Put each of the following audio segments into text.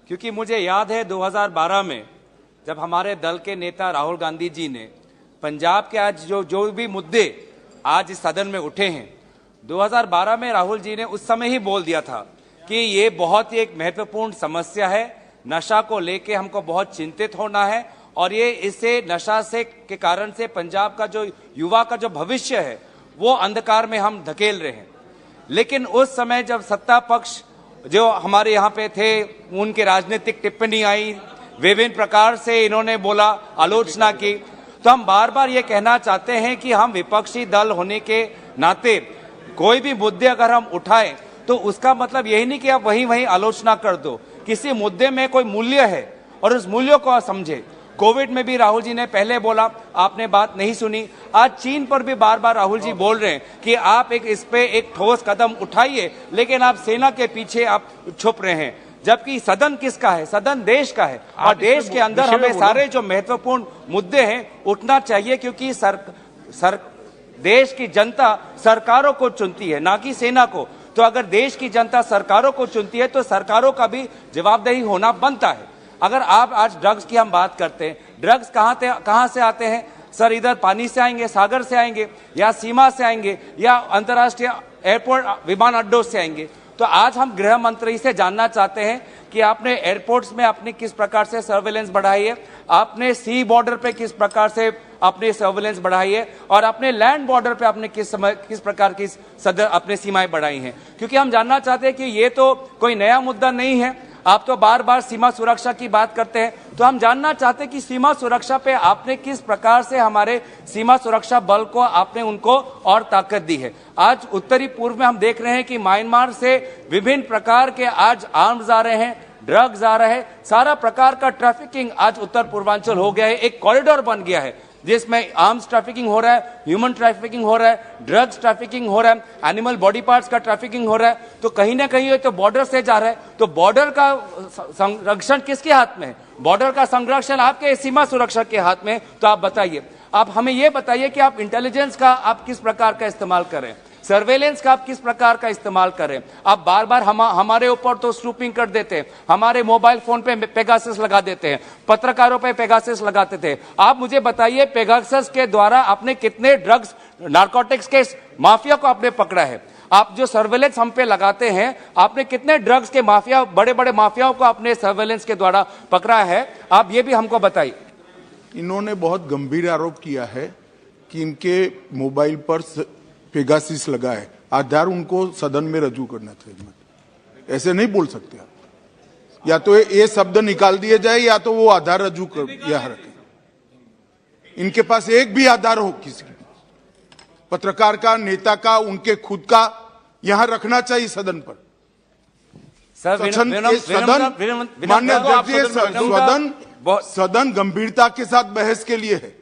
क्योंकि मुझे याद है 2012 में जब हमारे दल के नेता राहुल गांधी जी ने पंजाब के आज जो भी मुद्दे आज इस सदन में उठे हैं, 2012 में राहुल जी ने उस समय ही बोल दिया था कि ये बहुत ही एक महत्वपूर्ण समस्या है, नशा को लेके हमको बहुत चिंतित होना है और ये इससे नशा से के कारण से पंजाब का जो युवा का जो भविष्य है वो अंधकार में हम धकेल रहे हैं। लेकिन उस समय जब सत्ता पक्ष जो हमारे यहाँ पे थे, उनके राजनीतिक टिप्पणी आई, विभिन्न प्रकार से इन्होंने बोला, आलोचना की, तो हम बार बार ये कहना चाहते हैं कि हम विपक्षी दल होने के नाते कोई भी मुद्दे अगर हम उठाएं तो उसका मतलब यही नहीं कि आप वहीं आलोचना कर दो। किसी मुद्दे में कोई मूल्य है और उस मूल्य को समझे। कोविड में भी राहुल जी ने पहले बोला, आपने बात नहीं सुनी। आज चीन पर भी बार बार राहुल जी बोल रहे हैं कि आप इस पे एक ठोस कदम उठाइए, लेकिन आप सेना के पीछे आप छुप रहे हैं। जबकि सदन किसका है? सदन देश का है और देश के अंदर हमें सारे जो महत्वपूर्ण मुद्दे हैं उठना चाहिए, क्योंकि देश की जनता सरकारों को चुनती है, ना कि सेना को। तो अगर देश की जनता सरकारों को चुनती है तो सरकारों का भी जवाबदेही होना बनता है। अगर आप आज ड्रग्स की हम बात करते हैं, ड्रग्स कहां से आते हैं सर? इधर पानी से आएंगे, सागर से आएंगे, या सीमा से आएंगे, या अंतर्राष्ट्रीय एयरपोर्ट विमान अड्डों से आएंगे। तो आज हम गृह मंत्री से जानना चाहते हैं कि आपने एयरपोर्ट्स में अपनी किस प्रकार से सर्वेलेंस बढ़ाई है, आपने सी बॉर्डर पे किस प्रकार से अपनी सर्वेलेंस बढ़ाई है, और अपने लैंड बॉर्डर पे आपने किस प्रकार की अपने सीमाएं बढ़ाई हैं। क्योंकि हम जानना चाहते हैं कि ये तो कोई नया मुद्दा नहीं है। आप तो बार बार सीमा सुरक्षा की बात करते हैं, तो हम जानना चाहते हैं कि सीमा सुरक्षा पे आपने किस प्रकार से हमारे सीमा सुरक्षा बल को आपने उनको और ताकत दी है। आज उत्तरी पूर्व में हम देख रहे हैं कि म्यांमार से विभिन्न प्रकार के आज आर्म्स आ रहे हैं, ड्रग्स आ रहे हैं, सारा प्रकार का ट्रैफिकिंग आज उत्तर पूर्वांचल हो गया है, एक कॉरिडोर बन गया है जिसमें आर्म्स ट्रैफिकिंग हो रहा है, ह्यूमन ट्रैफिकिंग हो रहा है, ड्रग्स ट्रैफिकिंग हो रहा है, एनिमल बॉडी पार्ट्स का ट्रैफिकिंग हो रहा है। तो कहीं ना कहीं ये तो बॉर्डर से जा रहा है। तो बॉर्डर का संरक्षण किसके हाथ में है? बॉर्डर का संरक्षण आपके सीमा सुरक्षा के हाथ में। तो आप बताइए, आप हमें ये बताइए कि आप इंटेलिजेंस का आप किस प्रकार का इस्तेमाल करें, सर्वेलेंस का आप किस प्रकार का इस्तेमाल करें। आप बार बार हमारे ऊपर तो स्नूपिंग कर देते हैं, हमारे मोबाइल फोन पे पेगासस लगा देते हैं, पत्रकारों पे पेगासस लगाते थे। आप मुझे बताइए, पेगासस के द्वारा आपने कितने ड्रग्स नारकोटिक्स के माफिया को आपने पकड़ा है? आप जो सर्वेलेंस हम पे लगाते हैं, आपने कितने ड्रग्स के माफिया, बड़े बड़े माफियाओं को आपने सर्वेलेंस के द्वारा पकड़ा है? आप ये भी हमको बताइए। इन्होंने बहुत गंभीर आरोप किया है कि इनके मोबाइल पर पेगासिस लगा है। आधार उनको सदन में रजू करना चाहिए। ऐसे नहीं बोल सकते आप। या तो ये शब्द निकाल दिए जाए या तो वो आधार रजू कर यहां रखे। इनके पास एक भी आधार हो किसी पत्रकार का, नेता का, उनके खुद का, यहां रखना चाहिए सदन पर। मान्य अध्यक्ष, सदन गंभीरता के साथ बहस के लिए है,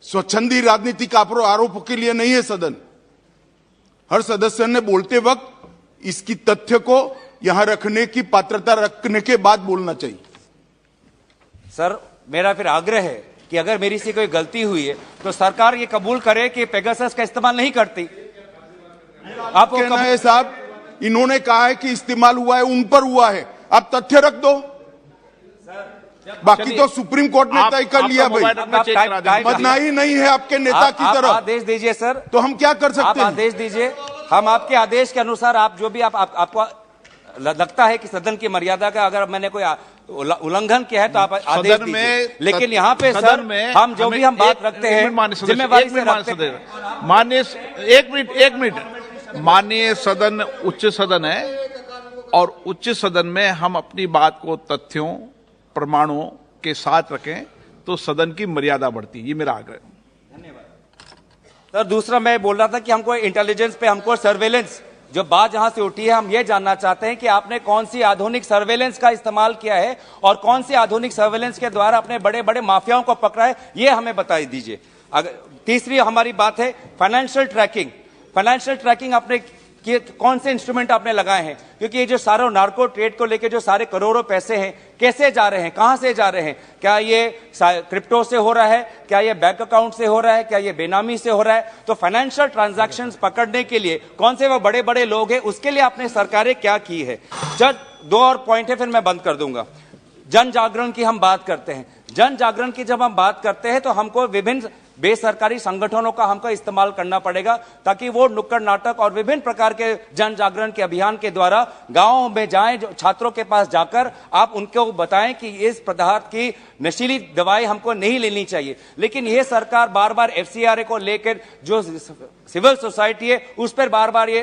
स्वच्छंदी राजनीतिक आरोपों के लिए नहीं है सदन। हर सदस्य ने बोलते वक्त इसकी तथ्य को यहां रखने की पात्रता रखने के बाद बोलना चाहिए। सर, मेरा फिर आग्रह है कि अगर मेरी से कोई गलती हुई है तो सरकार ये कबूल करे कि पेगासस का इस्तेमाल नहीं करती। आपको कहना है साहब, इन्होंने कहा है कि इस्तेमाल हुआ है, उन पर हुआ है, आप तथ्य रख दो। बाकी तो सुप्रीम कोर्ट ने तय कर लिया भाई। बदनामी नहीं है आपके नेता की तरफ। आदेश दीजिए सर। तो हम क्या कर सकते हैं? आदेश दीजिए, हम आपके आदेश के अनुसार आप जो भी आपको लगता है कि सदन की मर्यादा का अगर मैंने कोई उल्लंघन किया है तो आप आदेश दीजिए। लेकिन यहाँ पे सर हम जो भी हम बात रखते हैं जिम्मेवारी से रखते हैं। माननीय एक मिनट माननीय सदन उच्च सदन है और उच्च सदन में हम अपनी बात को तथ्यों प्रमाणों के साथ रखें तो सदन की मर्यादा बढ़ती है। ये मेरा आग्रह है। धन्यवाद सर। दूसरा मैं बोल रहा था कि हमको इंटेलिजेंस पे, हमको सर्वेलेंस जो बात जहां से उठी है, हम ये जानना चाहते हैं कि आपने कौन सी आधुनिक सर्वेलेंस का इस्तेमाल किया है और कौन सी आधुनिक सर्वेलेंस के द्वारा अपने बड़े बड़े माफियाओं को पकड़ा है, ये हमें बता दीजिए। तीसरी हमारी बात है फाइनेंशियल ट्रैकिंग। फाइनेंशियल ट्रैकिंग आपने कि कौन से इंस्ट्रूमेंट आपने लगाए हैं, क्योंकि ये जो सारे नार्को ट्रेड को लेके जो सारे करोड़ों पैसे हैं कैसे जा रहे हैं, कहां से जा रहे हैं, क्या ये क्रिप्टो से हो रहा है, क्या ये बैंक अकाउंट से हो रहा है, क्या ये बेनामी से हो रहा है। तो फाइनेंशियल ट्रांजैक्शंस पकड़ने के लिए कौन से वो बड़े बड़े लोग हैं, उसके लिए आपने सरकारें क्या की है। जब 2 और पॉइंट है, फिर मैं बंद कर दूंगा। जन जागरण की हम बात करते हैं, जन जागरण की जब हम बात करते हैं तो हमको विभिन्न बेसरकारी संगठनों का हमको इस्तेमाल करना पड़ेगा, ताकि वो नुक्कड़ नाटक और विभिन्न प्रकार के जन जागरण के अभियान के द्वारा गांवों में जाएं, जो छात्रों के पास जाकर आप उनको बताएं कि इस पदार्थ की नशीली दवाई हमको नहीं लेनी चाहिए। लेकिन यह सरकार बार बार FCRA को लेकर जो सिविल सोसाइटी है उस पर बार बार ये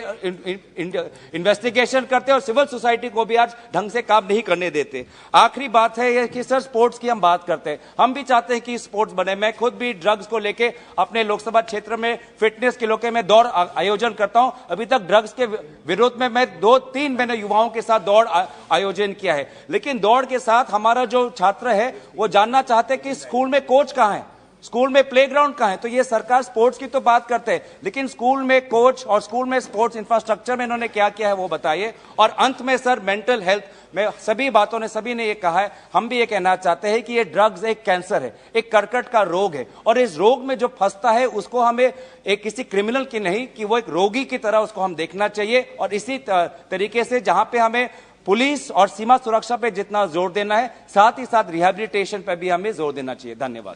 इन्वेस्टिगेशन करते हैं और सिविल सोसाइटी को भी आज ढंग से काम नहीं करने देते। आखिरी बात है ये कि सर स्पोर्ट्स की हम बात करते हैं, हम भी चाहते हैं कि स्पोर्ट्स बने। मैं खुद भी ड्रग्स को लेके अपने लोकसभा क्षेत्र में फिटनेस के लोके में दौड़ आयोजन करता हूं। अभी तक ड्रग्स के विरोध में मैं 2-3 मैंने युवाओं के साथ दौड़ आयोजन किया है। लेकिन दौड़ के साथ हमारा जो छात्र है वो जानना चाहते हैं कि स्कूल में कोच कहां है, स्कूल में प्लेग्राउंड कहां है। तो ये सरकार स्पोर्ट्स की तो बात करते हैं, लेकिन स्कूल में कोच और स्कूल में स्पोर्ट्स इंफ्रास्ट्रक्चर में इन्होंने क्या किया है वो बताइए। और अंत में सर मेंटल हेल्थ में सभी बातों ने, सभी ने ये कहा है, हम भी ये कहना चाहते हैं कि ये ड्रग्स एक कैंसर है, एक कर्कट का रोग है, और इस रोग में जो फंसता है उसको हमें एक किसी क्रिमिनल की नहीं कि वो एक रोगी की तरह उसको हम देखना चाहिए। और इसी तरीके से जहां पे हमें पुलिस और सीमा सुरक्षा पे जितना जोर देना है, साथ ही साथ रिहैबिलिटेशन पे भी हमें जोर देना चाहिए। धन्यवाद।